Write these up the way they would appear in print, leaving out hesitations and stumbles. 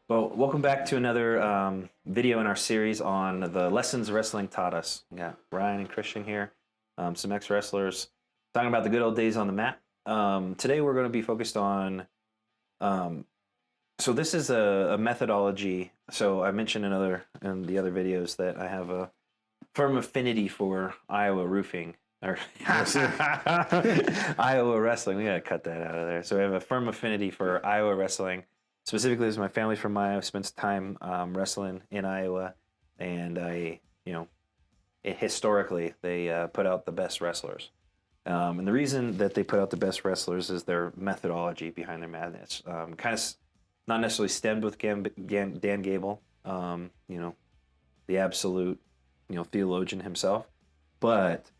Well, welcome back to another video in our series on the lessons wrestling taught us. We got Ryan and Christian here, some ex wrestlers, talking about the good old days on the mat. Today we're going to be focused on. Um, so this is a methodology. So I mentioned in the other videos that I have a firm affinity for Iowa roofing or Iowa wrestling. We gotta cut that out of there. So I have a firm affinity for Iowa wrestling. Specifically, as my family from Iowa spends time wrestling in Iowa, and historically they put out the best wrestlers. And the reason that they put out the best wrestlers is their methodology behind their madness. Kind of not necessarily stemmed with Dan Gable, the absolute, theologian himself, but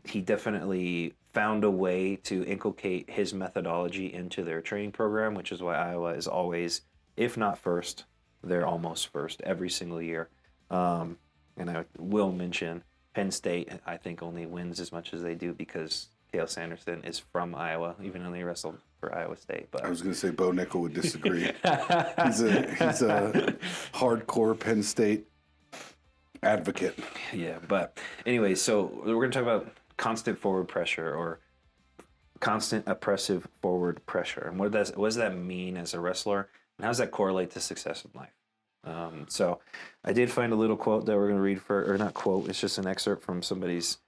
he definitely found a way to inculcate his methodology into their training program, which is why Iowa is always, if not first, they're almost first every single year. And I will mention Penn State, I think, only wins as much as they do because Cale Sanderson is from Iowa, even though they wrestled for Iowa State. But I was going to say Bo Nickel would disagree. he's a hardcore Penn State advocate. Yeah, but anyway, so we're going to talk about constant forward pressure or constant oppressive forward pressure. And what does that mean as a wrestler? And how does that correlate to success in life? So I did find a little quote that we're going to read or not quote, it's just an excerpt from somebody's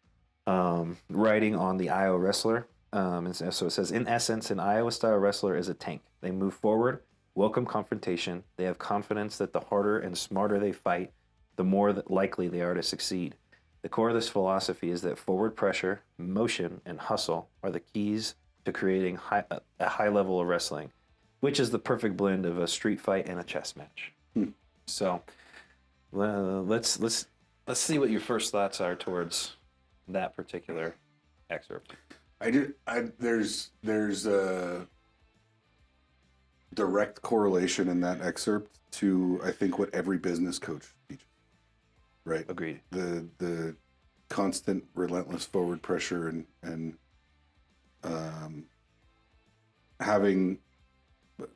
writing on the Iowa wrestler. And so it says, in essence, an Iowa-style wrestler is a tank. They move forward, welcome confrontation. They have confidence that the harder and smarter they fight, the more likely they are to succeed. The core of this philosophy is that forward pressure, motion, and hustle are the keys to creating a high level of wrestling, which is the perfect blend of a street fight and a chess match. So let's see what your first thoughts are towards that particular excerpt. There's a direct correlation in that excerpt to, I think, what every business coach teaches. Right. Agreed. The constant, relentless forward pressure and having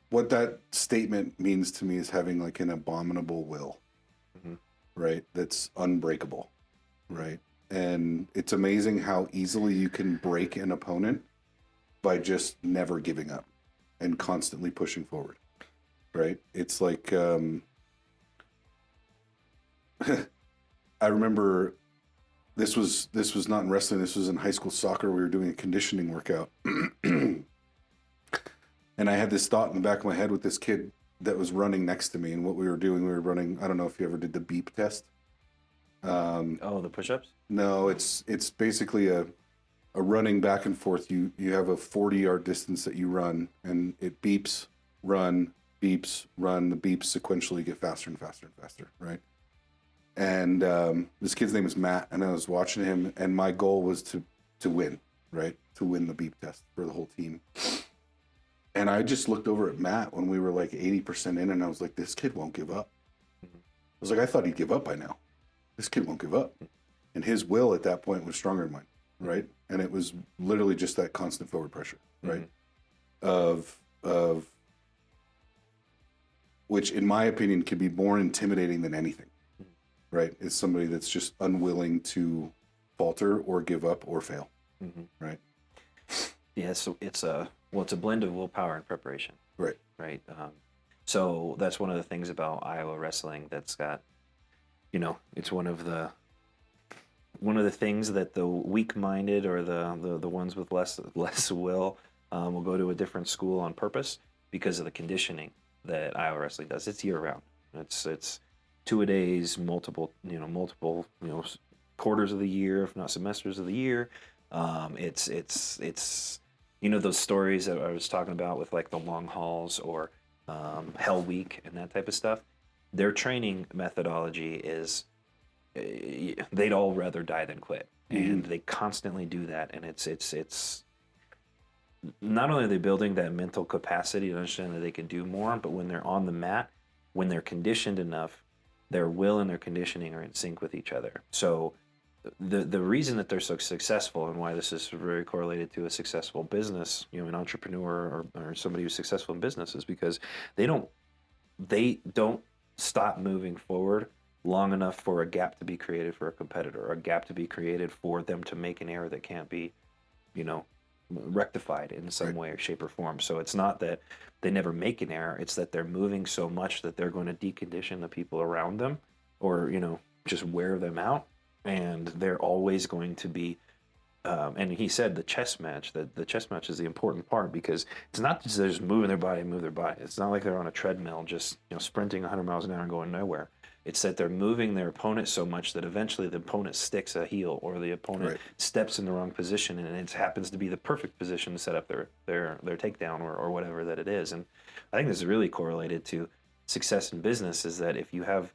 what that statement means to me is having like an abominable will, right? That's unbreakable, right? And it's amazing how easily you can break an opponent by just never giving up and constantly pushing forward, right? It's like I remember this was not in wrestling. This was in high school soccer. We were doing a conditioning workout, and I had this thought in the back of my head with this kid that was running next to me. And what we were doing, we were running. I don't know if you ever did the beep test. The push-ups? No, it's basically a running back and forth. You have a 40-yard distance that you run, and it beeps, run, beeps, run. The beeps sequentially get faster and faster and faster, right? And this kid's name is Matt, and I was watching him, and my goal was to win, right? To win the beep test for the whole team. And I just looked over at Matt when we were like 80% in, and I was like, this kid won't give up. I was like, I thought he'd give up by now. This kid won't give up. And his will at that point was stronger than mine, right? And it was literally just that constant forward pressure, right? Of which, in my opinion, could be more intimidating than anything. Right, is somebody that's just unwilling to falter or give up or fail. Right. Yeah, so it's a blend of willpower and preparation. Right. Right. So that's one of the things about Iowa wrestling that's got, it's one of the things that the weak-minded or the ones with less will will go to a different school on purpose because of the conditioning that Iowa wrestling does. It's year-round. It's 2-a-days, multiple quarters of the year, if not semesters of the year. It's those stories that I was talking about with like the long hauls or Hell Week and that type of stuff. Their training methodology is they'd all rather die than quit, and they constantly do that. And it's not only are they building that mental capacity to understand that they can do more, but when they're on the mat, when they're conditioned enough, their will and their conditioning are in sync with each other. So the reason that they're so successful and why this is very correlated to a successful business, an entrepreneur or somebody who's successful in business, is because they don't they don't stop moving forward long enough for a gap to be created for a competitor, or a gap to be created for them to make an error that can't be, you know, rectified in some Right. way or shape or form. So it's not that they never make an error, it's that they're moving so much that they're going to decondition the people around them, or, you know, just wear them out. And they're always going to be, and he said the chess match, that the chess match is the important part, because it's not just they're just moving their body, move their body. It's not like they're on a treadmill just, you know, sprinting 100 miles an hour and going nowhere. It's that they're moving their opponent so much that eventually the opponent sticks a heel, or the opponent Right. steps in the wrong position, and it happens to be the perfect position to set up their takedown, or whatever that it is. And I think this is really correlated to success in business, is that if you have,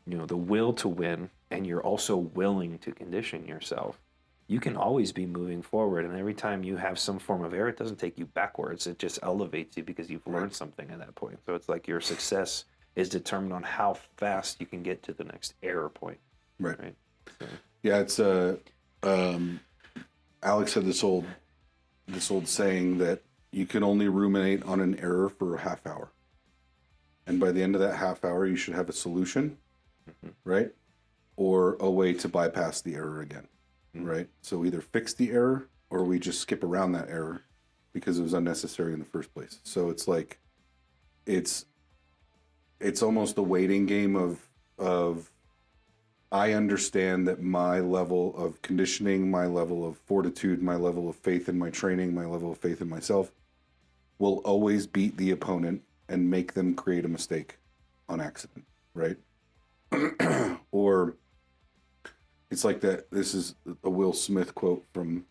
you know, the will to win, and you're also willing to condition yourself, you can always be moving forward. And every time you have some form of error, it doesn't take you backwards. It just elevates you, because you've learned something at that point. So it's like your success is determined on how fast you can get to the next error point. Right. Right. So, Yeah, it's Alex had this old saying that you can only ruminate on an error for a half hour. And by the end of that half hour, you should have a solution, right? Or a way to bypass the error again, right? So either fix the error, or we just skip around that error because it was unnecessary in the first place. So it's like, it's almost a waiting game of I understand that my level of conditioning, my level of fortitude, my level of faith in my training, my level of faith in myself will always beat the opponent and make them create a mistake on accident, right? Or it's like that. This is a Will Smith quote from,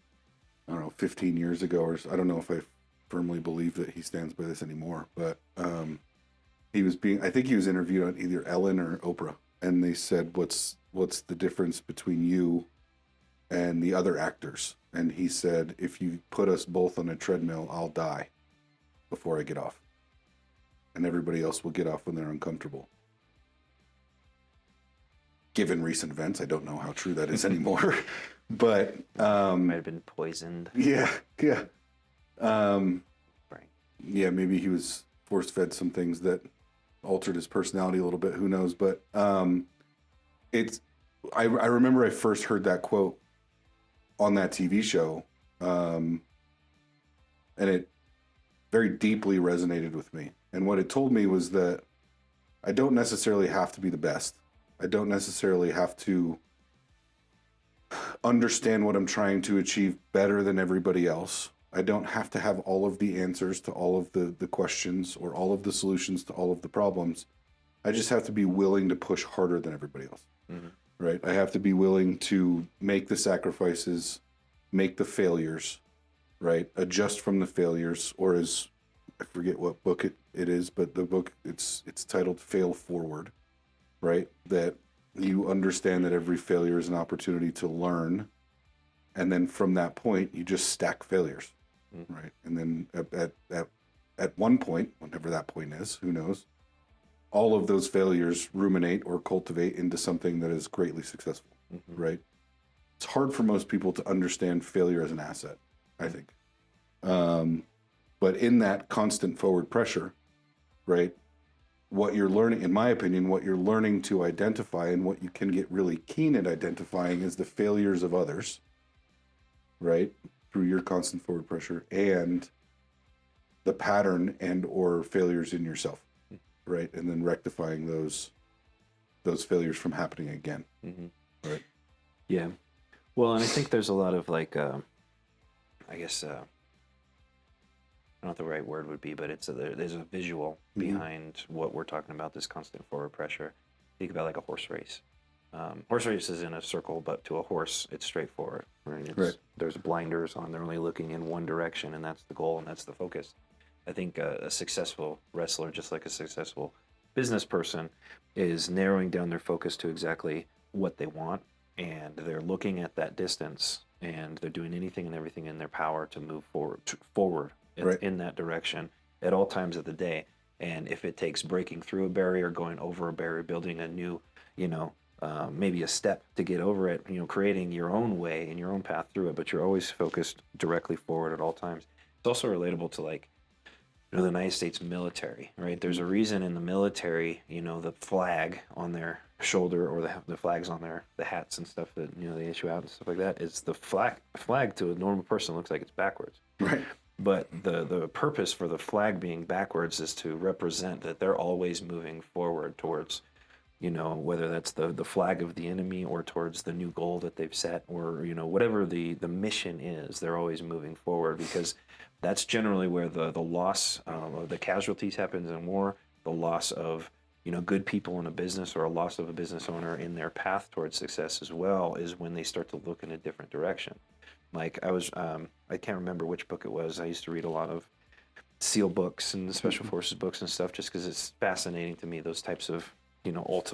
I don't know, 15 years ago, or I don't know if I firmly believe that he stands by this anymore, but I think he was interviewed on either Ellen or Oprah, and they said, what's the difference between you and the other actors? And he said, if you put us both on a treadmill, I'll die before I get off, and everybody else will get off when they're uncomfortable. Given recent events, I don't know how true that is anymore, but might have been poisoned. yeah. Right. Yeah, maybe he was force fed some things that altered his personality a little bit. Who knows? But I remember I first heard that quote on that TV show, and it very deeply resonated with me. And what it told me was that I don't necessarily have to be the best. I don't necessarily have to understand what I'm trying to achieve better than everybody else. I don't have to have all of the answers to all of the questions, or all of the solutions to all of the problems. I just have to be willing to push harder than everybody else, right? I have to be willing to make the sacrifices, make the failures, right? Adjust from the failures, or as I forget what book it is, but the book, it's titled Fail Forward, right? That you understand that every failure is an opportunity to learn. And then from that point, you just stack failures, right? And then at one point, whenever that point is, who knows, all of those failures ruminate or cultivate into something that is greatly successful, right? It's hard for most people to understand failure as an asset, I think. But in that constant forward pressure, right, what you're learning, in my opinion, what you're learning to identify, and what you can get really keen at identifying, is the failures of others, right, through your constant forward pressure, and the pattern and or failures in yourself, right, and then rectifying those failures from happening again, right? Yeah. Well, and I think there's a lot of like, I guess, I don't know what the right word would be, but there's a visual behind what we're talking about, this constant forward pressure. Think about like a horse race. Horse race is in a circle, but to a horse, it's straightforward. Right? There's blinders on. They're only looking in one direction, and that's the goal, and that's the focus. I think a successful wrestler, just like a successful business person, is narrowing down their focus to exactly what they want, and they're looking at that distance, and they're doing anything and everything in their power to move forward in that direction at all times of the day. And if it takes breaking through a barrier, going over a barrier, building a new, maybe a step to get over it, creating your own way and your own path through it, but you're always focused directly forward at all times. It's also relatable to like, the United States military, right? There's a reason in the military, the flag on their shoulder or the flags on the hats and stuff that they issue out and stuff like that is the flag to a normal person looks like it's backwards. Right. But the purpose for the flag being backwards is to represent that they're always moving forward towards, whether that's the flag of the enemy or towards the new goal that they've set, or whatever the mission is, they're always moving forward, because that's generally where the loss of the casualties happens in war, the loss of good people in a business, or a loss of a business owner in their path towards success as well, is when they start to look in a different direction. Like I can't remember which book it was. I used to read a lot of SEAL books and Special Forces books and stuff, just because it's fascinating to me, those types of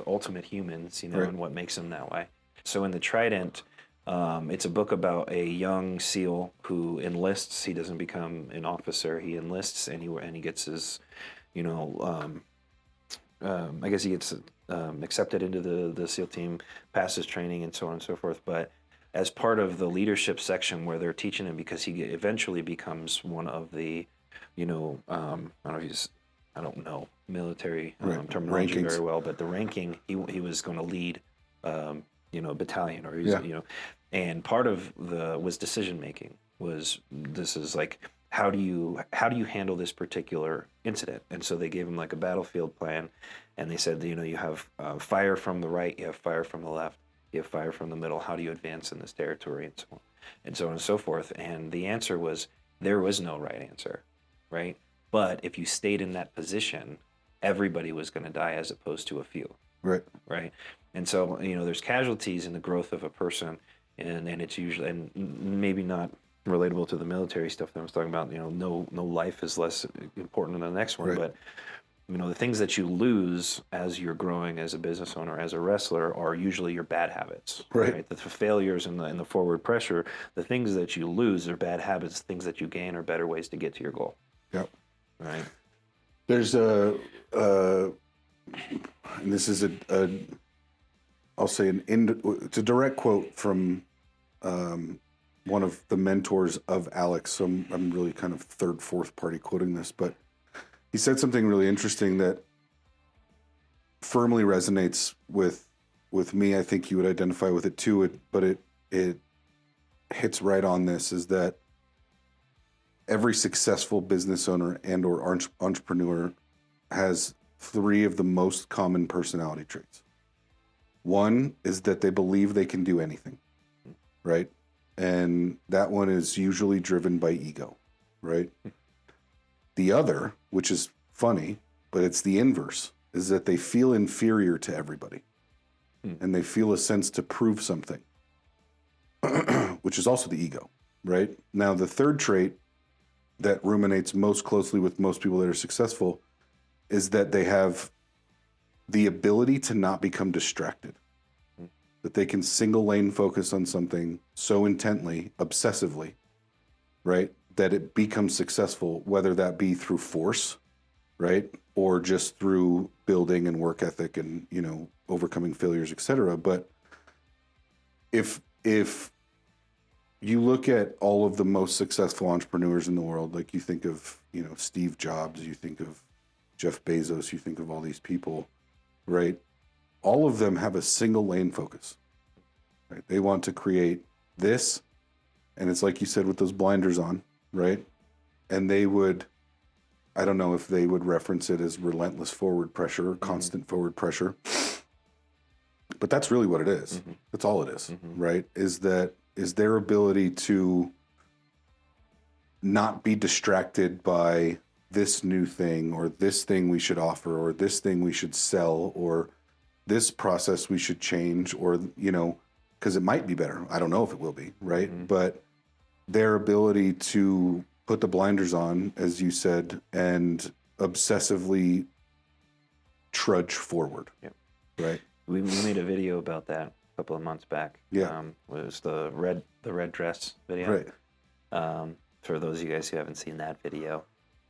ultimate humans, Right. and what makes them that way. So in the Trident, it's a book about a young SEAL who enlists. He doesn't become an officer. He enlists, and he gets his, I guess he gets accepted into the SEAL team, passes training, and so on and so forth. But as part of the leadership section where they're teaching him, because he eventually becomes one of the, I don't know military Right. terminology Rankings. very well, but the ranking, he was going to lead, a battalion, or he was, Yeah. and part of was decision making. This is like, how do you handle this particular incident? And so they gave him like a battlefield plan, and they said, you have fire from the right, you have fire from the left, you have fire from the middle. How do you advance in this territory, and so on and so forth? And the answer was, there was no right answer, right? But if you stayed in that position, everybody was going to die as opposed to a few. Right. Right. And so, there's casualties in the growth of a person, and it's usually, and maybe not relatable to the military stuff that I was talking about, no life is less important than the next one. Right. But, the things that you lose as you're growing as a business owner, as a wrestler, are usually your bad habits. Right. The failures and the forward pressure, the things that you lose are bad habits, things that you gain are better ways to get to your goal. Yep. Right. There's and this is I'll say it's a direct quote from one of the mentors of Alex. So I'm really kind of third, fourth party quoting this, but he said something really interesting that firmly resonates with me. I think you would identify with it too, but it hits right on this, is that every successful business owner and or entrepreneur has three of the most common personality traits. One is that they believe they can do anything, right? And that one is usually driven by ego, right? The other, which is funny, but it's the inverse, is that they feel inferior to everybody. And they feel a sense to prove something, which is also the ego, right? Now, the third trait that ruminates most closely with most people that are successful is that they have the ability to not become distracted, that they can single lane focus on something so intently, obsessively, right, that it becomes successful, whether that be through force, right, or just through building and work ethic and, overcoming failures, etc. But if you look at all of the most successful entrepreneurs in the world, like you think of, Steve Jobs, you think of Jeff Bezos, you think of all these people, right? All of them have a single lane focus, right? They want to create this, and it's like you said, with those blinders on, right? And they would, I don't know if they would reference it as relentless forward pressure or constant forward pressure, but that's really what it is. That's all it is, right? Is their ability to not be distracted by this new thing, or this thing we should offer, or this thing we should sell, or this process we should change, or, because it might be better. I don't know if it will be, right? But their ability to put the blinders on, as you said, and obsessively trudge forward. Yep. Right. We made a video about that a couple of months back. Yeah. It was the red dress video. Right. For those of you guys who haven't seen that video,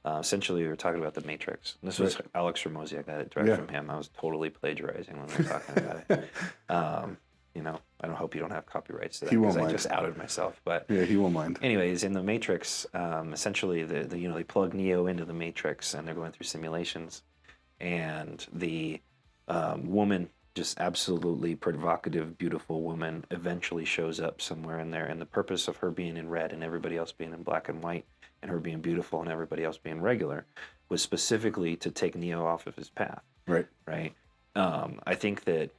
essentially we were talking about the Matrix. And this was Alex Ramosi. I got it directly from him. I was totally plagiarizing when we were talking about it. You know, I don't hope you don't have copyrights to that He won't because I mind. just outed myself. But Yeah, he won't mind. anyways, in the Matrix, essentially, they plug Neo into the Matrix, and they're going through simulations, and the woman, just absolutely provocative, beautiful woman, eventually shows up somewhere in there, and the purpose of her being in red and everybody else being in black and white, and her being beautiful and everybody else being regular, was specifically to take Neo off of his path. Right. Right. I think that.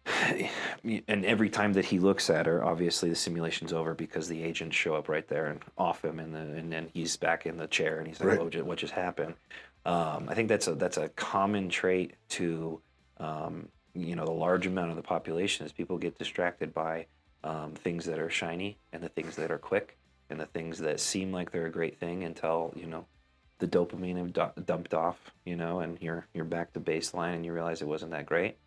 And every time that he looks at her, obviously the simulation's over because the agents show up right there and off him, and then he's back in the chair, and he's like, Right. "Oh, what just happened?" I think that's a common trait to the large amount of the population is people get distracted by things that are shiny and the things that are quick and the things that seem like they're a great thing until the dopamine have dumped off, and you're back to baseline and you realize it wasn't that great.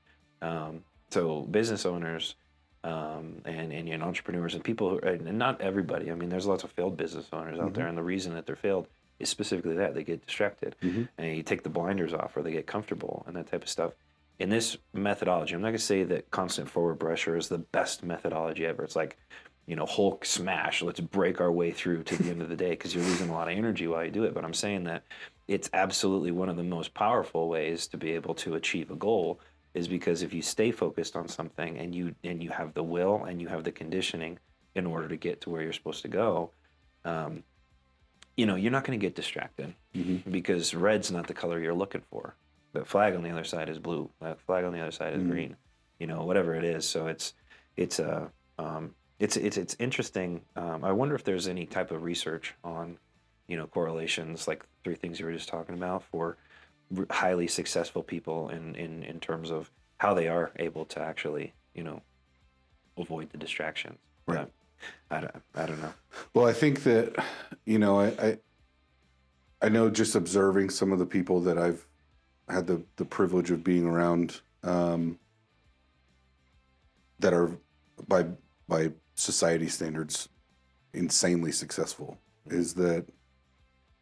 So business owners and entrepreneurs and people who, and not everybody. I mean, there's lots of failed business owners out there, and the reason that they're failed is specifically that they get distracted, and you take the blinders off, or they get comfortable, and that type of stuff. In this methodology, I'm not going to say that constant forward pressure is the best methodology ever. It's like, Hulk smash. Let's break our way through to the end of the day because you're losing a lot of energy while you do it. But I'm saying that it's absolutely one of the most powerful ways to be able to achieve a goal is because if you stay focused on something and you have the will and you have the conditioning in order to get to where you're supposed to go, you're not going to get distracted because red's not the color you're looking for. The flag on the other side is blue. That flag on the other side is green. Whatever it is. So it's interesting. I wonder if there's any type of research on, correlations like 3 things you were just talking about for highly successful people in terms of how they are able to actually avoid the distractions. Right. But I don't know. Well, I think that I know just observing some of the people that I've had the privilege of being around that are by society standards insanely successful is that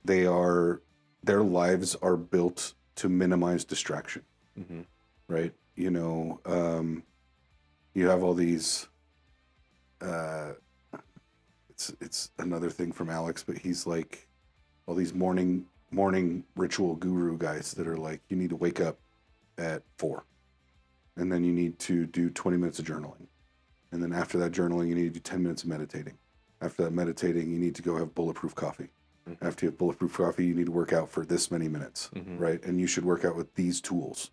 their lives are built to minimize distraction. Right. You have all these it's another thing from Alex, but he's like all these morning ritual guru guys that are like, you need to wake up at 4 and then you need to do 20 minutes of journaling. And then after that journaling, you need to do 10 minutes of meditating. After that meditating, you need to go have bulletproof coffee. After you have bulletproof coffee, you need to work out for this many minutes, right? And you should work out with these tools,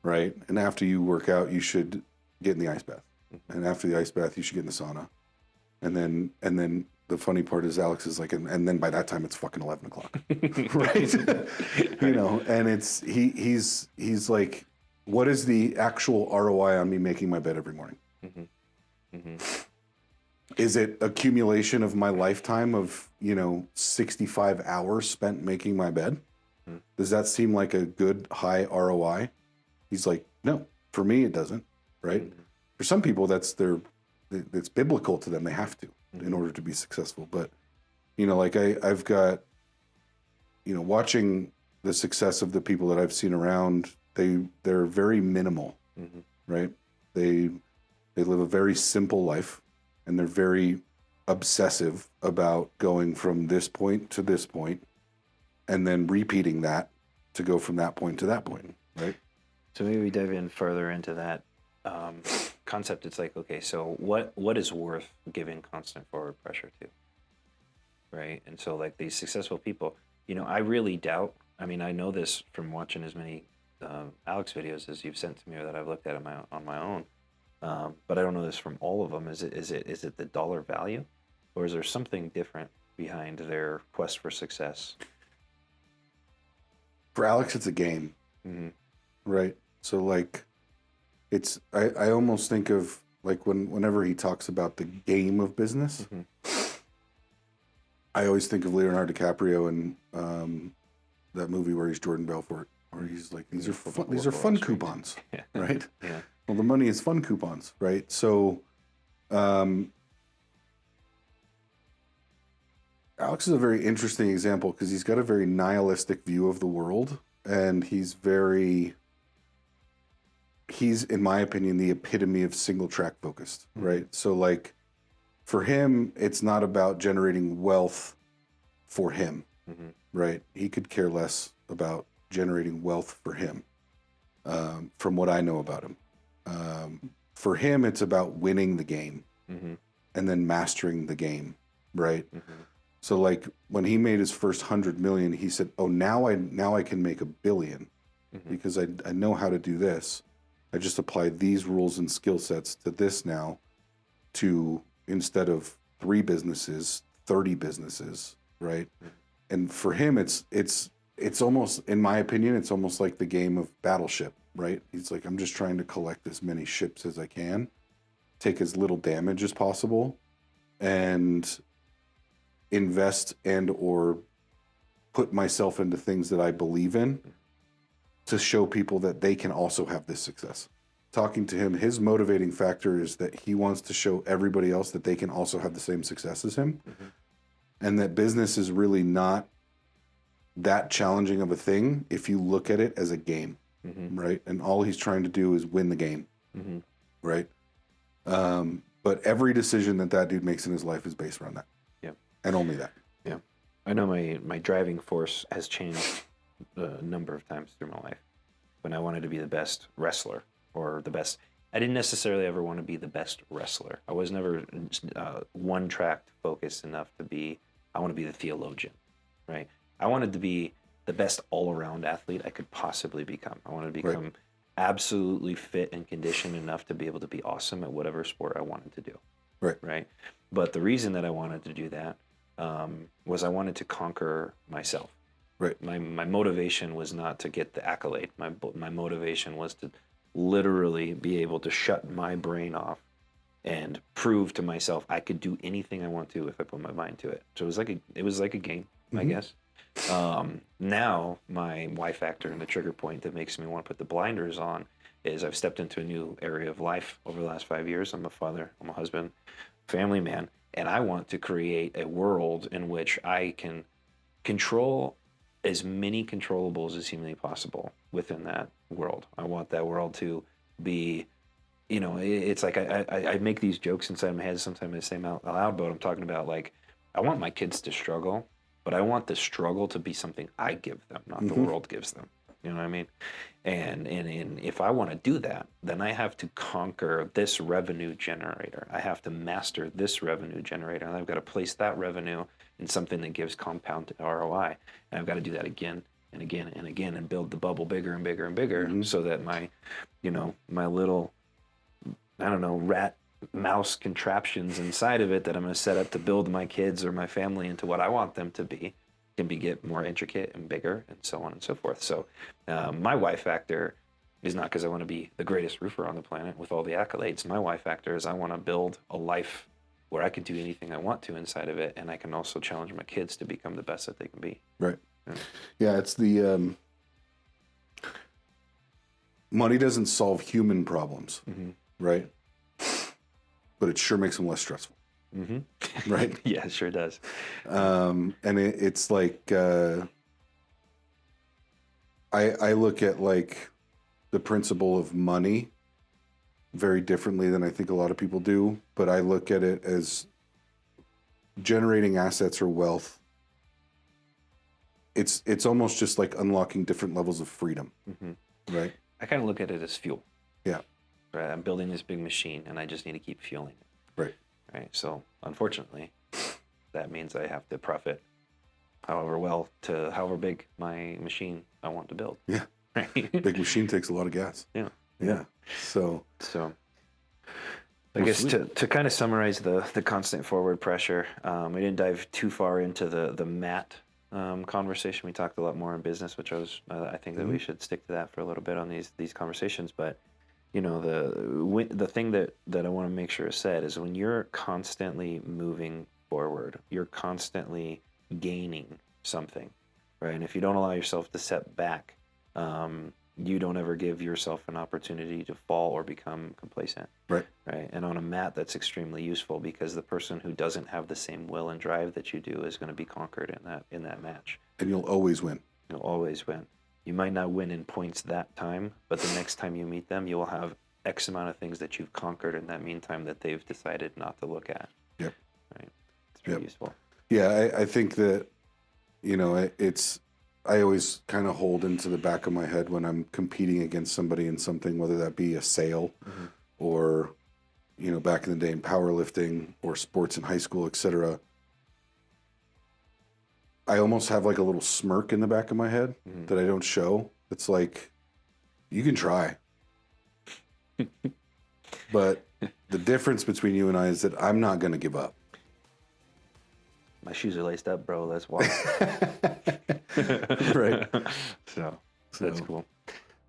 right? And after you work out, you should get in the ice bath. And after the ice bath, you should get in the sauna. And then the funny part is Alex is like, and then by that time it's fucking 11 o'clock, right? And it's, he's like, what is the actual ROI on me making my bed every morning? Is it accumulation of my lifetime of, 65 hours spent making my bed? Does that seem like a good high ROI? He's like, no, for me, it doesn't. Right. For some people, it's biblical to them. They have to in order to be successful. But, like I've got, watching the success of the people that I've seen around, they're very minimal, right? They live a very simple life. And they're very obsessive about going from this point to this point and then repeating that to go from that point to that point, right? So maybe we dive in further into that concept. It's like, okay, so what is worth giving constant forward pressure to, right? And so like these successful people, I really doubt, I mean, I know this from watching as many Alex videos as you've sent to me or that I've looked at on my own. But I don't know this from all of them. Is it the dollar value, or is there something different behind their quest for success? For Alex, it's a game, right? So like, I almost think of like whenever he talks about the game of business, I always think of Leonardo DiCaprio and that movie where he's Jordan Belfort, where he's like, these are fun coupons, right? Yeah. Well, the money is fun coupons, right? So, Alex is a very interesting example because he's got a very nihilistic view of the world, and he's very he's, in my opinion, the epitome of single track focused, right? So like for him, it's not about generating wealth for him, right? He could care less about generating wealth for him, from what I know about him. For him, it's about winning the game and then mastering the game, right? So like when he made his first 100 million, he said, "Oh, now I can make 1 billion because I know how to do this. I just apply these rules and skill sets to this now, to instead of 3 businesses, 30 businesses, right?" And for him, it's almost, in my opinion, it's almost like the game of Battleship, right? He's like, I'm just trying to collect as many ships as I can, take as little damage as possible, and invest and or put myself into things that I believe in to show people that they can also have this success. Talking to him, his motivating factor is that he wants to show everybody else that they can also have the same success as him, and that business is really not that challenging of a thing if you look at it as a game, right? And all he's trying to do is win the game, right? But every decision that dude makes in his life is based around that. Yeah. And only that. Yeah. I know my driving force has changed a number of times through my life. When I wanted to be the best wrestler or the best, I didn't necessarily ever want to be the best wrestler. I was never one track focused enough to be, I want to be the theologian, right? I wanted to be the best all-around athlete I could possibly become. I wanted to become absolutely fit and conditioned enough to be able to be awesome at whatever sport I wanted to do. Right. But the reason that I wanted to do that was I wanted to conquer myself. Right. My motivation was not to get the accolade. My motivation was to literally be able to shut my brain off and prove to myself I could do anything I want to if I put my mind to it. So it was like a game, I guess. Now my why factor and the trigger point that makes me want to put the blinders on is I've stepped into a new area of life over the last 5 years. I'm a father, I'm a husband, family man, and I want to create a world in which I can control as many controllables as humanly possible within that world. I want that world to be, it's like I make these jokes inside my head. Sometimes I say them out loud, but I'm talking about like, I want my kids to struggle, but I want the struggle to be something I give them, not the world gives them. You know what I mean? And if I want to do that, then I have to conquer this revenue generator. I have to master this revenue generator, and I've got to place that revenue in something that gives compound ROI. And I've got to do that again and again and again, and build the bubble bigger and bigger and bigger, so that my little, I don't know, rat mouse contraptions inside of it that I'm going to set up to build my kids or my family into what I want them to be can get more intricate and bigger, and so on and so forth. So my why factor is not because I want to be the greatest roofer on the planet with all the accolades. My why factor is I want to build a life where I can do anything I want to inside of it, and I can also challenge my kids to become the best that they can be. Right. Yeah, it's the money doesn't solve human problems, right? But it sure makes them less stressful. Right? Yeah, it sure does. And it's like I look at like the principle of money very differently than I think a lot of people do, but I look at it as generating assets or wealth. It's almost just like unlocking different levels of freedom, right? I kind of look at it as fuel. Yeah. Right. I'm building this big machine, and I just need to keep fueling it. Right. Right. So unfortunately, that means I have to profit however big my machine I want to build. Yeah. Right. Big machine takes a lot of gas. Yeah. So I guess to kind of summarize the constant forward pressure, we didn't dive too far into the MAT conversation. We talked a lot more in business, which I think that we should stick to that for a little bit on these conversations. But the thing that I want to make sure is said is when you're constantly moving forward, you're constantly gaining something, right? And if you don't allow yourself to set back, you don't ever give yourself an opportunity to fall or become complacent. Right. And on a mat, that's extremely useful because the person who doesn't have the same will and drive that you do is going to be conquered in that match. And you'll always win. You'll always win. You might not win in points that time, but the next time you meet them, you will have X amount of things that you've conquered in that meantime that they've decided not to look at. Yep. Right. It's pretty Yep. useful. Yeah, I think that, I always kind of hold into the back of my head when I'm competing against somebody in something, whether that be a sail or, back in the day in powerlifting or sports in high school, etc. I almost have like a little smirk in the back of my head that I don't show. It's like, you can try. But the difference between you and I is that I'm not going to give up. My shoes are laced up, bro. Let's walk. Right. So that's cool.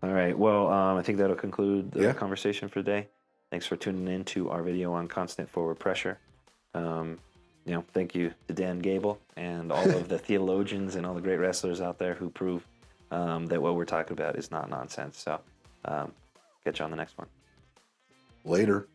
All right. Well, I think that'll conclude the conversation for today. Thanks for tuning in to our video on constant forward pressure. Thank you to Dan Gable and all of the theologians and all the great wrestlers out there who prove that what we're talking about is not nonsense. So catch you on the next one. Later.